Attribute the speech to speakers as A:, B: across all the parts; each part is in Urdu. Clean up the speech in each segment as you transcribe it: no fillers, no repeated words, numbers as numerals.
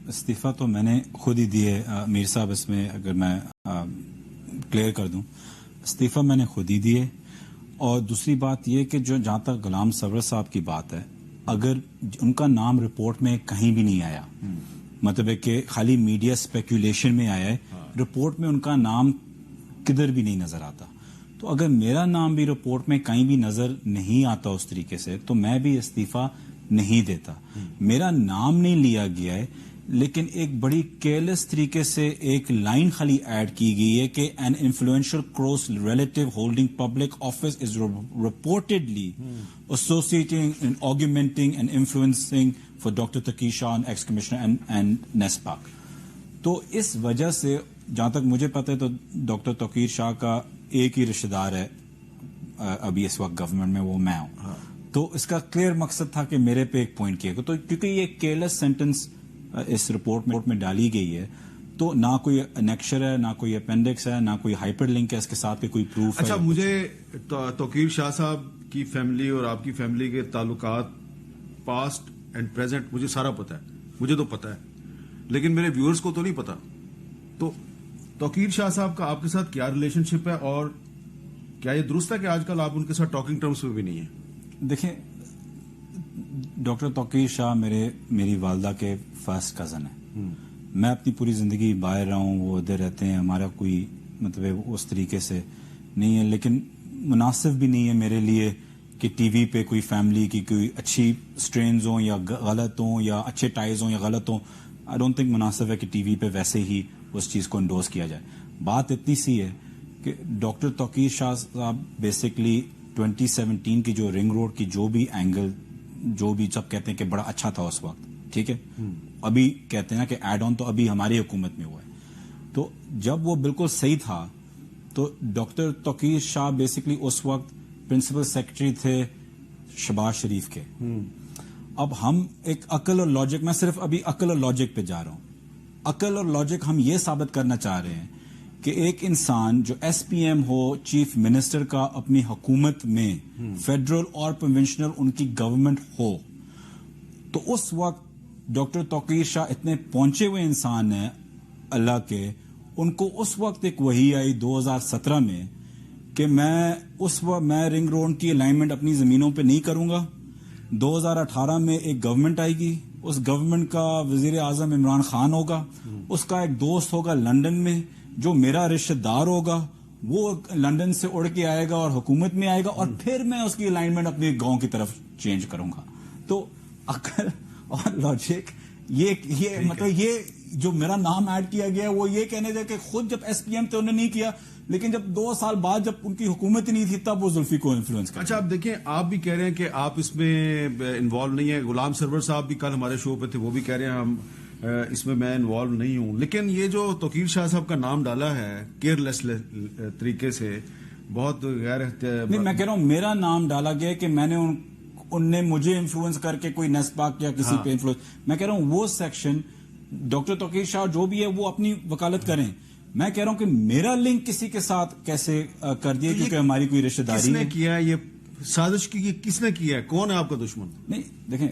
A: استعفیٰ تو میں نے خود ہی دیے میر صاحب، اس میں اگر میں کلیئر کر دوں، استعفیٰ میں نے خود ہی دیے. اور دوسری بات یہ کہ جو جہاں تک غلام سرور صاحب کی بات ہے، اگر ان کا نام رپورٹ میں کہیں بھی نہیں آیا، مطلب ہے کہ خالی میڈیا اسپیکولیشن میں آیا ہے، رپورٹ میں ان کا نام کدھر بھی نہیں نظر آتا. تو اگر میرا نام بھی رپورٹ میں کہیں بھی نظر نہیں آتا اس طریقے سے، تو میں بھی استعفیٰ نہیں دیتا. میرا نام نہیں لیا گیا ہے، لیکن ایک بڑی کیئرلیس طریقے سے ایک لائن خالی ایڈ کی گئی ہے کہ an influential close relative holding public office is reportedly associating and argumenting and influencing for doctor Taqi Shah ex commissioner and NESPAK. تو اس وجہ سے جہاں تک مجھے پتہ ہے تو ڈاکٹر توقیر شاہ کا ایک ہی رشتہ دار ہے ابھی اس وقت گورنمنٹ میں، وہ میں ہوں. تو اس کا کلیئر مقصد تھا کہ میرے پہ ایک پوائنٹ کیا گیا. تو کیونکہ یہ کیئرلیس سینٹنس اس رپورٹ میں ڈالی گئی ہے، تو نہ کوئی انیکشر ہے، نہ کوئی اپینڈکس ہے، نہ کوئی ہائپر لنک ہے اس کے ساتھ کوئی پروف ہے.
B: اچھا، مجھے توقیر شاہ صاحب کی فیملی اور آپ کی فیملی کے تعلقات پاسٹ اینڈ پریزنٹ مجھے سارا پتا ہے، مجھے تو پتا ہے، لیکن میرے ویورز کو تو نہیں پتا. تو توقیر شاہ صاحب کا آپ کے ساتھ کیا ریلیشن شپ ہے، اور کیا یہ درست ہے کہ آج کل آپ ان کے ساتھ ٹاکنگ ٹرمز پہ بھی نہیں ہیں؟
A: دیکھیں، ڈاکٹر توقیر شاہ میری والدہ کے فرسٹ کزن ہیں. میں اپنی پوری زندگی باہر رہا ہوں، وہ ادھر رہتے ہیں، ہمارا کوئی مطلب اس طریقے سے نہیں ہے. لیکن مناسب بھی نہیں ہے میرے لیے کہ ٹی وی پہ کوئی فیملی کی کوئی اچھی سٹرینز ہوں یا غلط ہوں یا اچھے ٹائز ہوں یا غلط ہوں. آئی ڈونٹ تھنک مناسب ہے کہ ٹی وی پہ ویسے ہی اس چیز کو انڈورس کیا جائے. بات اتنی سی ہے کہ ڈاکٹر توقیر شاہ صاحب بیسکلی 2017 کی جو رنگ روڈ کی جو بھی اینگل، جو بھی سب کہتے ہیں کہ بڑا اچھا تھا اس وقت، ٹھیک ہے، ابھی کہتے ہیں نا کہ ایڈ آن تو ابھی ہماری حکومت میں ہوا ہے. تو جب وہ بالکل صحیح تھا تو ڈاکٹر توقیر شاہ بیسکلی اس وقت پرنسپل سیکرٹری تھے شہباز شریف کے. اب ہم ایک عقل اور لاجک، میں صرف ابھی عقل اور لاجک پہ جا رہا ہوں. عقل اور لاجک ہم یہ ثابت کرنا چاہ رہے ہیں کہ ایک انسان جو ایس پی ایم ہو، چیف منسٹر کا اپنی حکومت میں، فیڈرل اور پروونشنل ان کی گورنمنٹ ہو، تو اس وقت ڈاکٹر توقیر شاہ اتنے پہنچے ہوئے انسان ہیں اللہ کے، ان کو اس وقت ایک وحی آئی 2017 میں کہ میں رنگ روڈ کی الائنمنٹ اپنی زمینوں پہ نہیں کروں گا. 2018 میں ایک گورنمنٹ آئے گی، اس گورنمنٹ کا وزیر اعظم عمران خان ہوگا، اس کا ایک دوست ہوگا لندن میں جو میرا رشتہ دار ہوگا، وہ لندن سے اڑ کے آئے گا اور حکومت میں آئے گا، اور پھر میں اس کی الائنمنٹ اپنے گاؤں کی طرف چینج کروں گا. تو عقل اور لاجک یہ مطلب یہ جو میرا نام ایڈ کیا گیا وہ یہ کہنے دے کہ خود جب ایس پی ایم تھے انہوں نے نہیں کیا، لیکن جب 2 سال بعد جب ان کی حکومت ہی نہیں تھی تب وہ زلفی کو انفلوئنس کرتے.
B: اچھا، اب دیکھیں، آپ بھی کہہ رہے ہیں کہ آپ اس میں انوالو نہیں ہیں. غلام سرور صاحب بھی کل ہمارے شو پہ تھے، وہ بھی کہہ رہے ہیں ہم اس میں انوالو نہیں ہوں. لیکن یہ جو توقیر شاہ صاحب کا نام ڈالا ہے کیئرلیس طریقے سے، بہت غیر
A: نہیں، میں کہہ رہا ہوں میرا نام ڈالا گیا کہ میں نے ان نے مجھے انفلوئنس کر کے کوئی نیسپاک یا کسی پہ انفلوئنس. میں کہہ رہا ہوں وہ سیکشن ڈاکٹر توقیر شاہ جو بھی ہے وہ اپنی وکالت کریں. میں کہہ رہا ہوں کہ میرا لنک کسی کے ساتھ کیسے کر دیا، کیونکہ ہماری کوئی رشتہ داری
B: کس نے کیا ہے، یہ سازش کی کس نے کیا ہے، کون ہے آپ کا دشمن؟
A: نہیں دیکھیں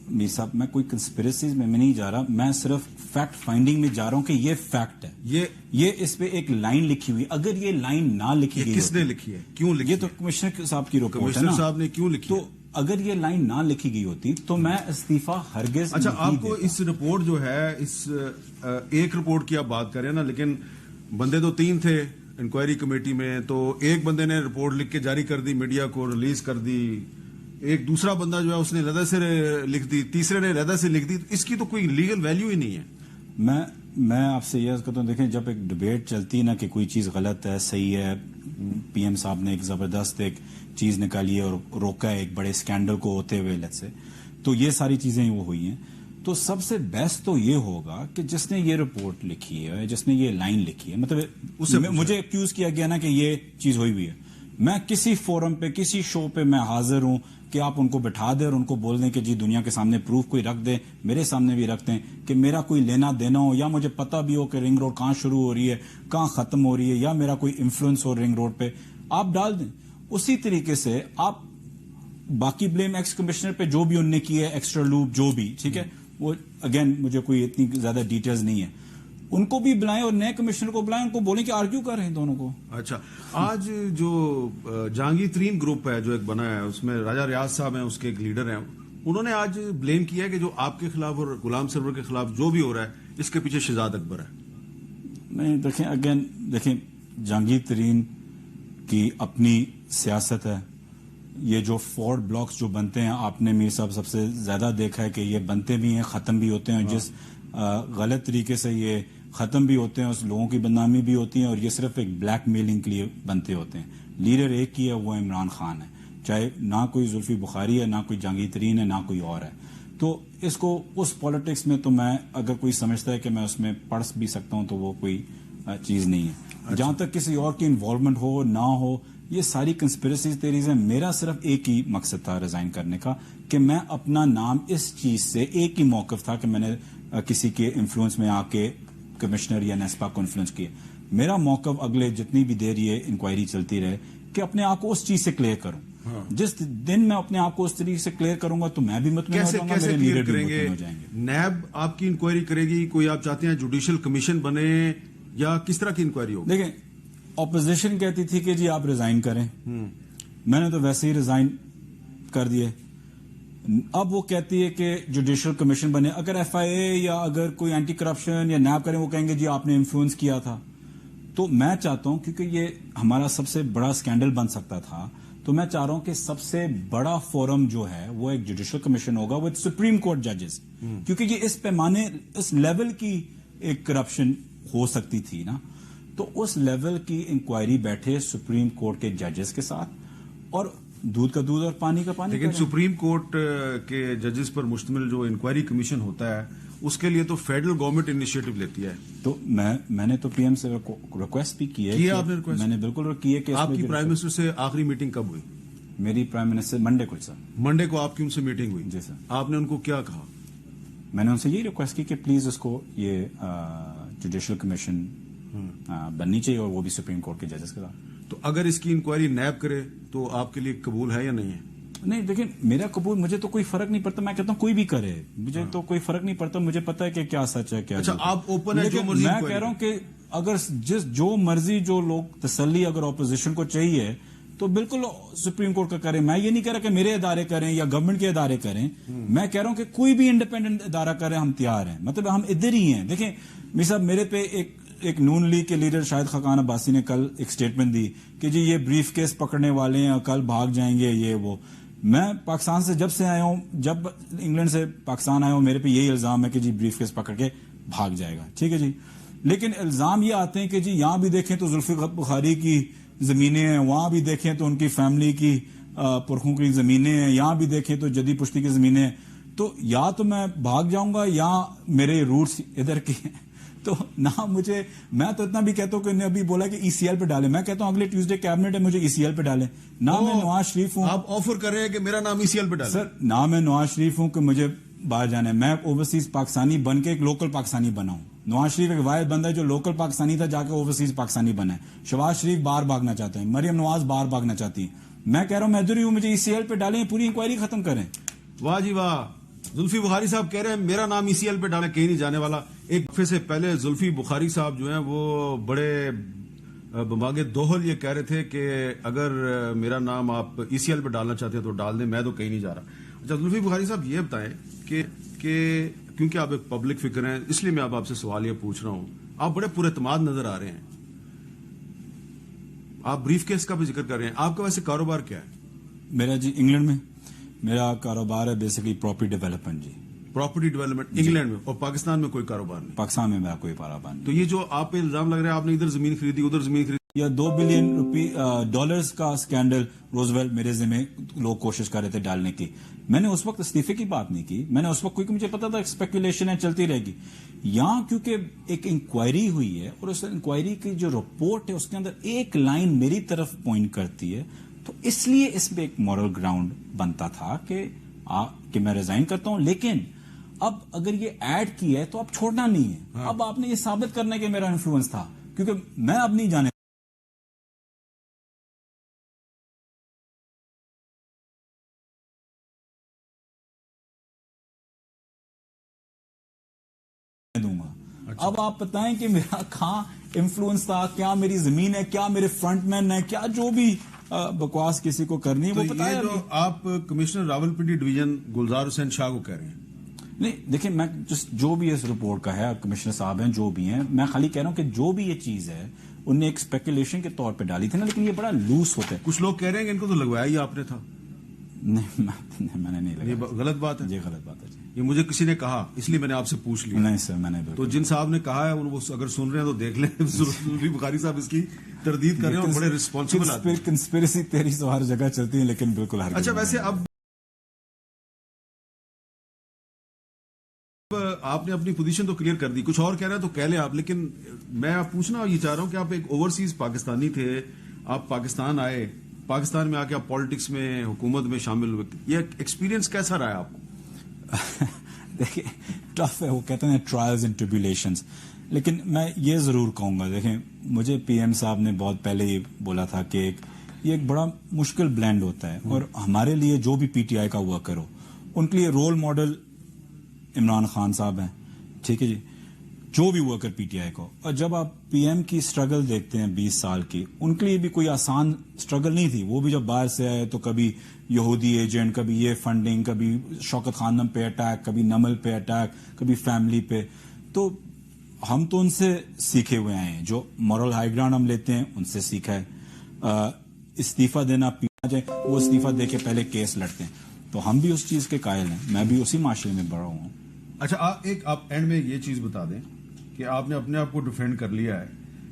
A: میر صاحب، میں کوئی کنسپریسیز میں نہیں جا رہا، میں صرف فیکٹ فائنڈنگ میں جا رہا ہوں کہ یہ فیکٹ ہے. یہ اس پہ ایک لائن لکھی ہوئی، اگر یہ لائن نہ لکھی گئی،
B: کس نے لکھی ہے، کیوں لکھی؟
A: یہ تو کمشنر صاحب کی رپورٹ ہے نا.
B: کمشنر صاحب نے کیوں لکھی؟
A: تو اگر یہ لائن نہ لکھی گئی ہوتی تو میں استعفیٰ ہرگز.
B: اچھا، آپ کو اس رپورٹ جو ہے، اس ایک رپورٹ کی آپ بات کریں نا، لیکن بندے تو 3 تھے انکوائری کمیٹی میں، تو ایک بندے نے رپورٹ لکھ کے جاری کر دی، میڈیا کو ریلیز کر دی، ایک دوسرا بندہ جو ہے اس نے علیحدہ سے لکھ دی، تیسرے نے علیحدہ سے لکھ دی. اس کی تو کوئی لیگل ویلیو ہی نہیں ہے.
A: میں آپ سے یہ عرض کرتا ہوں، دیکھیں جب ایک ڈبیٹ چلتی ہے نا کہ کوئی چیز غلط ہے، صحیح ہے، پی ایم صاحب نے ایک زبردست ایک چیز نکالی ہے اور روکا ہے ایک بڑے اسکینڈل کو ہوتے ہوئے لت سے، تو یہ ساری چیزیں وہ ہوئی ہیں. تو سب سے بیسٹ تو یہ ہوگا کہ جس نے یہ رپورٹ لکھی ہے، جس نے یہ لائن لکھی ہے، مطلب اس سے مجھے ایکیوز کیا گیا نا کہ یہ چیز ہوئی ہے، میں کسی فورم پہ کسی شو پہ میں حاضر ہوں کہ آپ ان کو بٹھا دیں اور ان کو بول دیں کہ جی دنیا کے سامنے پروف کوئی رکھ دیں، میرے سامنے بھی رکھ دیں کہ میرا کوئی لینا دینا ہو، یا مجھے پتہ بھی ہو کہ رنگ روڈ کہاں شروع ہو رہی ہے کہاں ختم ہو رہی ہے، یا میرا کوئی انفلوئنس ہو رنگ روڈ پہ، آپ ڈال دیں. اسی طریقے سے آپ باقی بلیم ایکس کمشنر پہ جو بھی ان نے کی ہے، ایکسٹرا لوپ جو بھی، ٹھیک ہے، وہ اگین مجھے کوئی اتنی زیادہ ڈیٹیلز نہیں ہے. ان کو بھی بلائیں اور نئے کمشنر کو بلائیں, ان کو بولیں کہ آرگیو کر رہے ہیں دونوں کو.
B: اچھا, آج جو جہانگیر ترین گروپ ہے جو ایک بنا ہے, اس میں راجہ ریاض صاحب ہیں, اس کے ایک لیڈر ہیں, انہوں نے آج بلیم کیا ہے کہ جو آپ کے خلاف اور غلام سرور کے خلاف جو بھی ہو رہا ہے اس کے پیچھے شہزاد اکبر ہے.
A: نہیں دیکھیں, اگین دیکھیں, جہانگیر ترین کی اپنی سیاست ہے. یہ جو فورڈ بلاکس جو بنتے ہیں, آپ نے میر صاحب سب سے زیادہ دیکھا ہے کہ یہ بنتے بھی ہیں, ختم بھی ہوتے ہیں. جس غلط طریقے سے یہ ختم بھی ہوتے ہیں, اس لوگوں کی بدنامی بھی ہوتی ہے, اور یہ صرف ایک بلیک میلنگ کے لیے بنتے ہوتے ہیں. لیڈر ایک ہی ہے, وہ عمران خان ہے. چاہے نہ کوئی زلفی بخاری ہے, نہ کوئی جہانگیر ترین ہے, نہ کوئی اور ہے. تو اس کو اس پالیٹکس میں تو میں, اگر کوئی سمجھتا ہے کہ میں اس میں پڑھ بھی سکتا ہوں, تو وہ کوئی چیز نہیں ہے. جہاں تک کسی اور کی انوالومنٹ ہو نہ ہو, یہ ساری کنسپریسیز تھیریز ہیں. میرا صرف ایک ہی مقصد تھا ریزائن کرنے کا, کہ میں اپنا نام اس چیز سے, ایک ہی موقف تھا کہ میں نے کسی کے انفلوئنس میں آ کے کمشنر یا نیسپا کو انفلوئنس کیا. میرا موقف اگلے جتنی بھی دیر یہ انکوائری چلتی رہے کہ اپنے آپ کو اس چیز سے کلیئر کروں. جس دن میں اپنے آپ کو اس طریقے سے کلیئر کروں گا تو میں بھی مطمئن ہو جاؤں گا, میرے لیڈر بھی مطمئن ہو جائیں گے.
B: نیب آپ کی انکوائری کرے گی, کوئی آپ چاہتے ہیں جوڈیشل کمیشن بنے, یا کس طرح کی انکوائری ہو؟
A: دیکھیں, اپوزیشن کہتی تھی کہ جی آپ ریزائن کریں, میں نے تو ویسے ہی ریزائن کر دیے. اب وہ کہتی ہے کہ جوڈیشل کمیشن بنے. اگر ایف آئی اے یا اگر کوئی اینٹی کرپشن یا نیب کریں, وہ کہیں گے جی آپ نے انفلوئنس کیا تھا. تو میں چاہتا ہوں, کیونکہ یہ ہمارا سب سے بڑا اسکینڈل بن سکتا تھا, تو میں چاہ رہا ہوں کہ سب سے بڑا فورم جو ہے وہ ایک جوڈیشل کمیشن ہوگا وتھ سپریم کورٹ ججز, کیونکہ یہ اس پیمانے, اس لیول کی ایک کرپشن ہو سکتی تھی نا. تو اس لیول کی انکوائری بیٹھے سپریم کورٹ کے ججز کے ساتھ, اور دودھ کا دودھ اور پانی کا پانی.
B: لیکن سپریم کورٹ کے ججز پر مشتمل جو انکوائری کمیشن ہوتا ہے, اس کے لیے تو فیڈرل گورنمنٹ انیشیٹو لیتی ہے.
A: تو میں نے تو پی ایم سے ریکویسٹ بھی کی ہے.
B: آپ نے ریکویسٹ؟
A: میں نے بالکل کی ہے. کہ
B: آپ کی پرائم منسٹر سے آخری میٹنگ کب ہوئی؟
A: میری پرائم منسٹر منڈے کو. سر
B: منڈے کو آپ کی ان سے میٹنگ ہوئی؟
A: جی سر.
B: آپ نے ان کو کیا کہا؟
A: میں نے ان سے یہی ریکویسٹ کی کہ پلیز اس کو یہ جوڈیشل کمیشن بننی چاہیے, اور وہ بھی سپریم کورٹ کے ججز کے ساتھ.
B: تو اگر اس کی انکوائری نیب کرے تو آپ کے لیے قبول ہے یا نہیں ہے؟
A: نہیں دیکھیں, میرا قبول, مجھے تو کوئی فرق نہیں پڑتا. میں کہتا ہوں کوئی بھی کرے, مجھے تو کوئی فرق نہیں پڑتا. مجھے پتا ہے کہ کیا سچ ہے کیا.
B: اچھا, آپ اوپن ہے, جو مرضی.
A: میں کہہ رہا ہوں کہ اگر جو مرضی جو لوگ تسلی اگر اپوزیشن کو چاہیے تو بالکل سپریم کورٹ کا کریں. میں یہ نہیں کہہ رہا کہ میرے ادارے کریں یا گورنمنٹ کے ادارے کریں. میں کہہ رہا ہوں کہ کوئی بھی انڈیپینڈنٹ ادارہ کریں, ہم تیار ہیں. مطلب ہم ادھر ہی ہیں. دیکھیں میر صاحب, میرے پہ ایک نون لیگ کے لیڈر شاہد خاقان عباسی نے کل ایک سٹیٹمنٹ دی کہ جی یہ بریف کیس پکڑنے والے ہیں, کل بھاگ جائیں گے, یہ وہ. میں پاکستان سے جب سے آیا ہوں, جب انگلینڈ سے پاکستان آیا ہوں, میرے پہ یہی الزام ہے کہ جی بریف کیس پکڑ کے بھاگ جائے گا. ٹھیک ہے جی, لیکن الزام یہ آتے ہیں کہ جی یہاں بھی دیکھیں تو زلفی بخاری کی زمینیں ہیں, وہاں بھی دیکھیں تو ان کی فیملی کی پرکھوں کی زمینیں ہیں, یہاں بھی دیکھیں تو جدی پشتی کی زمینیں ہیں. تو یا تو میں بھاگ جاؤں گا یا میرے روٹس ادھر کے ہیں. تو نہ مجھے, میں تو اتنا بھی کہتا ہوں کہ انہیں ابھی بولا کہ ای سی ایل پہ ڈالیں, میں کہتا ہوں اگلے ٹیوزڈے کیبنٹ ہے, مجھے ای سی ایل پہ ڈالیں. نہ میں نواز شریف ہوں.
B: آپ آفر کر رہے ہیں کہ میرا نام ای سی ایل پہ ڈالیں؟
A: سر, نہ میں نواز شریف ہوں کہ مجھے باہر جانا ہے. میں اوورسیز پاکستانی بن کے ایک لوکل پاکستانی بنا ہوں. نواز شریف ایک واحد بندہ ہے جو لوکل پاکستانی تھا, جا کے اوورسیز پاکستانی بنا ہے. شہباز شریف باہر بھاگنا چاہتے ہیں, مریم نواز باہر بھاگنا چاہتی ہیں. میں کہہ رہا ہوں میں ادھر ہی ہوں, مجھے ای سی ایل پہ ڈالیں, پوری انکوائری ختم کریں.
B: واہ جی واہ. زلفی بخاری صاحب کہہ رہے ہیں میرا نام ای سی ایل پہ ڈالیں, کہیں نہیں جانے والا. ایک دفعے سے پہلے زلفی بخاری صاحب جو ہیں وہ بڑے بماغ دوہل یہ کہہ رہے تھے کہ اگر میرا نام آپ ای سی ایل پہ ڈالنا چاہتے ہیں تو ڈال دیں, میں تو کہیں نہیں جا رہا. اچھا زلفی بخاری صاحب یہ بتائیں کہ کیونکہ آپ ایک پبلک فگر ہیں, اس لیے میں آپ سے سوال یہ پوچھ رہا ہوں. آپ بڑے پر اعتماد نظر آ رہے ہیں, آپ بریف کیس کا بھی ذکر کر رہے ہیں. آپ کا ویسے کاروبار کیا ہے؟
A: میرا جی انگلینڈ میں میرا کاروبار ہے بیسکلی پراپرٹی ڈیولپمنٹ. جی
B: پراپرٹی ڈیولپمنٹ انگلینڈ میں, اور پاکستان میں کوئی کاروبار نہیں؟
A: پاکستان میں میرا کوئی کاروبار نہیں.
B: تو یہ جو آپ پہ الزام لگ رہا ہے آپ نے ادھر زمین خریدی ادھر زمین خریدی,
A: یا $2 بلین ڈالرز کا اسکینڈل روزویل میرے ذمہ لوگ کوشش کر رہے تھے ڈالنے کی. میں نے اس وقت استعفے کی بات نہیں کی, میں نے اس وقت, کیونکہ مجھے پتا تھا اسپیکولیشن ہے چلتی رہے گی. یہاں کیونکہ ایک انکوائری ہوئی ہے اور اس انکوائری کی جو رپورٹ ہے اس کے اندر ایک لائن میری طرف پوائنٹ کرتی ہے, تو اس لیے اس میں ایک مورل گراؤنڈ بنتا تھا کہ میں ریزائن کرتا ہوں. لیکن اب اگر یہ ایڈ کی ہے تو اب چھوڑنا نہیں ہے. اب آپ نے یہ ثابت کرنا ہے کہ میرا انفلوئنس تھا, کیونکہ میں اب نہیں جانے دوں گا. اب آپ بتائیں کہ میرا کہاں انفلوئنس تھا, کیا میری زمین ہے, کیا میرے فرنٹ مین ہے, کیا جو بھی بکواس کسی کو کرنی ہے وہ بتایا.
B: جو آپ کمشنر راولپنڈی ڈویژن گلزار حسین شاہ کو کہہ رہے ہیں,
A: نہیں دیکھیں, میں جو بھی اس رپورٹ کا ہے, کمشنر صاحب ہیں جو بھی ہیں, میں خالی کہہ رہا ہوں کہ جو بھی یہ چیز ہے انہوں نے ایک اسپیکولیشن کے طور پہ ڈالی تھی نا, لیکن یہ بڑا لوس ہوتا ہے.
B: کچھ لوگ کہہ رہے ہیں کہ ان کو تو لگوایا ہی آپ نے تھا.
A: نہیں میں نے نہیں لگا.
B: یہ غلط بات ہے.
A: جی غلط بات ہے جی.
B: یہ مجھے کسی نے کہا, اس لیے میں نے آپ سے پوچھ لیا.
A: نہیں سر, میں نے
B: تو جن صاحب نے کہا ہے وہ اگر سن رہے ہیں تو دیکھ لیں. زلفی بخاری صاحب اس کی تردید کر رہے ہیں اور بڑے ریسپانسبل آدمی ہیں.
A: کنسپیریسی تھیوری تو ہر جگہ چلتی ہیں, لیکن بالکل ہر.
B: اچھا ویسے اب آپ نے اپنی پوزیشن تو کلیئر کر دی, کچھ اور کہہ رہے ہیں تو کہہ لیں آپ, لیکن میں آپ پوچھنا یہ چاہ رہا ہوں کہ آپ ایک اوورسیز پاکستانی تھے, آپ پاکستان آئے, پاکستان میں آ کے آپ پالیٹکس میں, حکومت میں شامل ہوئے, یہ ایکسپیرینس کیسا رہا ہے آپ کو؟
A: دیکھیں ٹف ہے, وہ کہتے ہیں ٹرائلز اینڈ ٹریبیولیشنز, لیکن میں یہ ضرور کہوں گا, دیکھیں مجھے پی ایم صاحب نے بہت پہلے یہ بولا تھا کہ یہ ایک بڑا مشکل بلینڈ ہوتا ہے, اور ہمارے لیے جو بھی پی ٹی آئی کا ہوا کرو, ان کے لیے رول ماڈل عمران خان صاحب ہیں, ٹھیک ہے جی, جو بھی ہوا کر پی ٹی آئی کو. اور جب آپ پی ایم کی سٹرگل دیکھتے ہیں 20 سال کی, ان کے لیے بھی کوئی آسان سٹرگل نہیں تھی. وہ بھی جب باہر سے آئے تو کبھی یہودی ایجنٹ, کبھی یہ فنڈنگ, کبھی شوکت خانم پہ اٹیک, کبھی نمل پہ اٹیک, کبھی فیملی پہ. تو ہم تو ان سے سیکھے ہوئے آئے ہیں, جو مورل ہائی گراؤنڈ ہم لیتے ہیں ان سے سیکھا ہے. استعفیٰ دینا پینا جائے, وہ استعفیٰ دے کے پہلے کیس لڑتے ہیں, تو ہم بھی اس چیز کے قائل ہیں. میں بھی اسی معاشرے میں بڑا ہوں.
B: اچھا ایک آپ اینڈ میں یہ چیز بتا دیں کہ آپ نے اپنے آپ کو ڈیفینڈ کر لیا ہے,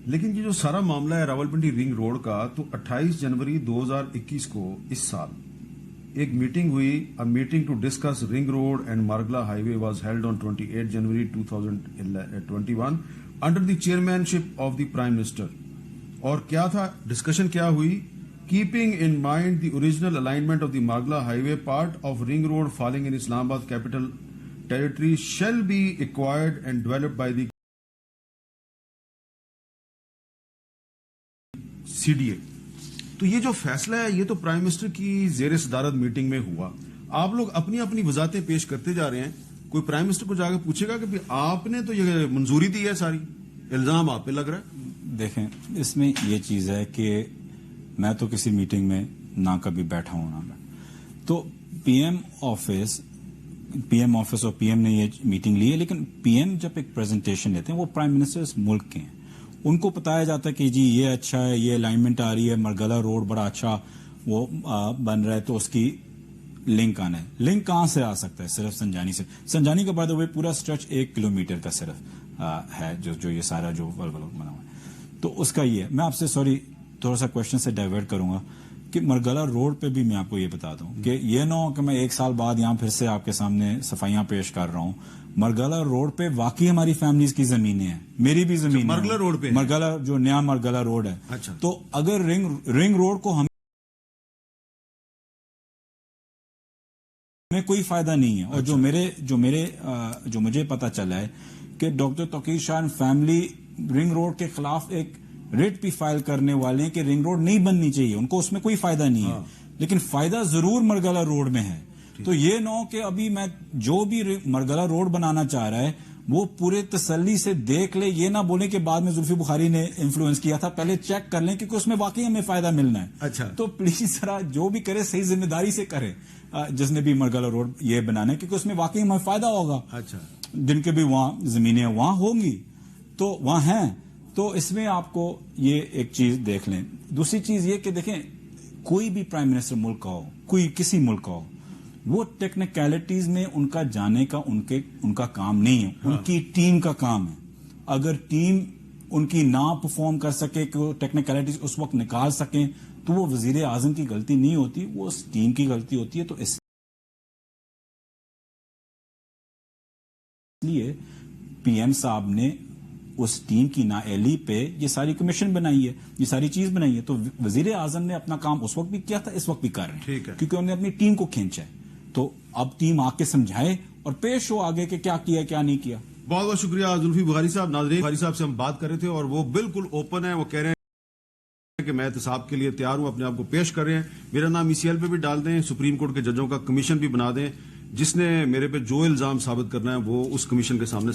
B: لیکن یہ جو سارا معاملہ ہے راولپنڈی رنگ روڈ کا, تو 28 جنوری 2021 کو اس سال ایک میٹنگ ہوئی, a meeting to discuss ring road and Margla highway was held on 28 January 2021 under the chairmanship of the Prime Minister. اور کیا تھا ڈسکشن, کیا ہوئی, keeping in mind the original alignment of the Margla highway part of ring road falling in Islamabad capital territory shall be acquired and developed by the CDA. تو یہ جو فیصلہ ہے یہ تو پرائم منسٹر کی زیر صدارت میٹنگ میں ہوا. آپ لوگ اپنی اپنی وضاحتیں پیش کرتے جا رہے ہیں, کوئی پرائم منسٹر کو جا کے پوچھے گا کہ آپ نے تو یہ منظوری دی ہے, ساری الزام آپ پہ لگ رہا ہے.
A: دیکھیں اس میں یہ چیز ہے کہ میں تو کسی میٹنگ میں نہ کبھی بیٹھا ہوں نہ, تو پی ایم آفس اور پی ایم نے یہ میٹنگ لی ہے, لیکن پی ایم جب ایک پریزنٹیشن لیتے ہیں وہ پرائم منسٹر اس ملک کے ہیں, ان کو بتایا جاتا ہے کہ جی یہ اچھا ہے, یہ الائنمنٹ آ رہی ہے, مرگلہ روڈ بڑا اچھا وہ بن رہا ہے, تو اس کی لنک آنا ہے. لنک کہاں سے آ سکتا ہے؟ صرف سنجانی سے. سنجانی کا بعد وہ پورا اسٹریچ 1 کلومیٹر کا صرف ہے جو یہ سارا جو ولول بنا ہوا ہے. تو اس کا یہ ہے. میں آپ سے سوری تھوڑا سا کوشچن سے ڈائیورٹ کروں گا کہ مرگلہ روڈ پہ بھی میں آپ کو یہ بتا دوں کہ یہ نہ ہو کہ میں 1 سال بعد یہاں پھر سے آپ کے سامنے صفائیاں پیش کر رہا ہوں. مرگلہ روڈ پہ واقعی ہماری فیملیز کی زمینیں ہیں, میری بھی زمین.
B: مرگلہ روڈ پہ
A: مرگلہ جو نیا مرگلہ روڈ ہے.
B: اچھا.
A: تو اگر رنگ روڈ کو ہمیں کوئی فائدہ نہیں ہے, اور جو مجھے پتا چلا ہے کہ ڈاکٹر توقیر شاہ فیملی رنگ روڈ کے خلاف ایک ریٹ بھی فائل کرنے والے ہیں کہ رنگ روڈ نہیں بننی چاہیے, ان کو اس میں کوئی فائدہ نہیں ہے, لیکن فائدہ ضرور مرگلہ روڈ میں ہے. تو یہ نہ ہو کہ ابھی میں جو بھی مرگلہ روڈ بنانا چاہ رہا ہے وہ پورے تسلی سے دیکھ لے, یہ نہ بولے کہ بعد میں زلفی بخاری نے انفلوئنس کیا تھا, پہلے چیک کر لیں کیونکہ اس میں واقعی ہمیں فائدہ ملنا ہے.
B: اچھا.
A: تو پلیز ذرا جو بھی کرے صحیح ذمہ داری سے کرے, جس نے بھی مرگلہ روڈ یہ بنانا ہے, کیونکہ اس میں واقعی ہمیں فائدہ ہوگا.
B: اچھا.
A: جن کے بھی وہاں زمینیں وہاں ہوں گی تو وہاں ہیں. تو اس میں آپ کو یہ ایک چیز دیکھ لیں. دوسری چیز یہ کہ دیکھیں کوئی بھی پرائم منسٹر ملک کا ہو, کوئی کسی ملک کا ہو, وہ ٹیکنیکلٹیز میں ان کا جانے کا ان کا کام نہیں ہے, ان کی ٹیم کا کام ہے. اگر ٹیم ان کی نہ پرفارم کر سکے کہ وہ ٹیکنیکلٹیز اس وقت نکال سکیں تو وہ وزیر اعظم کی غلطی نہیں ہوتی, وہ اس ٹیم کی غلطی ہوتی ہے. تو اس لیے پی ایم صاحب نے اس ٹیم کی نااہلی پہ یہ ساری کمیشن بنائی ہے, یہ ساری چیز بنائی ہے. تو وزیر اعظم نے اپنا کام اس وقت بھی کیا تھا, اس وقت بھی کر رہے ہیں, کیونکہ انہوں نے اپنی ٹیم کو کھینچا ہے. تو اب ٹیم آ کے سمجھائے اور پیش ہو آگے کہ کیا کیا کیا نہیں کیا.
B: بہت بہت شکریہ زلفی بخاری صاحب. ناظرین, بخاری صاحب سے ہم بات کر رہے تھے اور وہ بالکل اوپن ہے, وہ کہہ رہے ہیں کہ میں احتساب کے لیے تیار ہوں, اپنے آپ کو پیش کر رہے ہیں. میرا نام ECL پہ بھی ڈال دیں, سپریم کورٹ کے ججوں کا کمیشن بھی بنا دیں, جس نے میرے پہ جو الزام ثابت کرنا ہے وہ اس کمیشن کے سامنے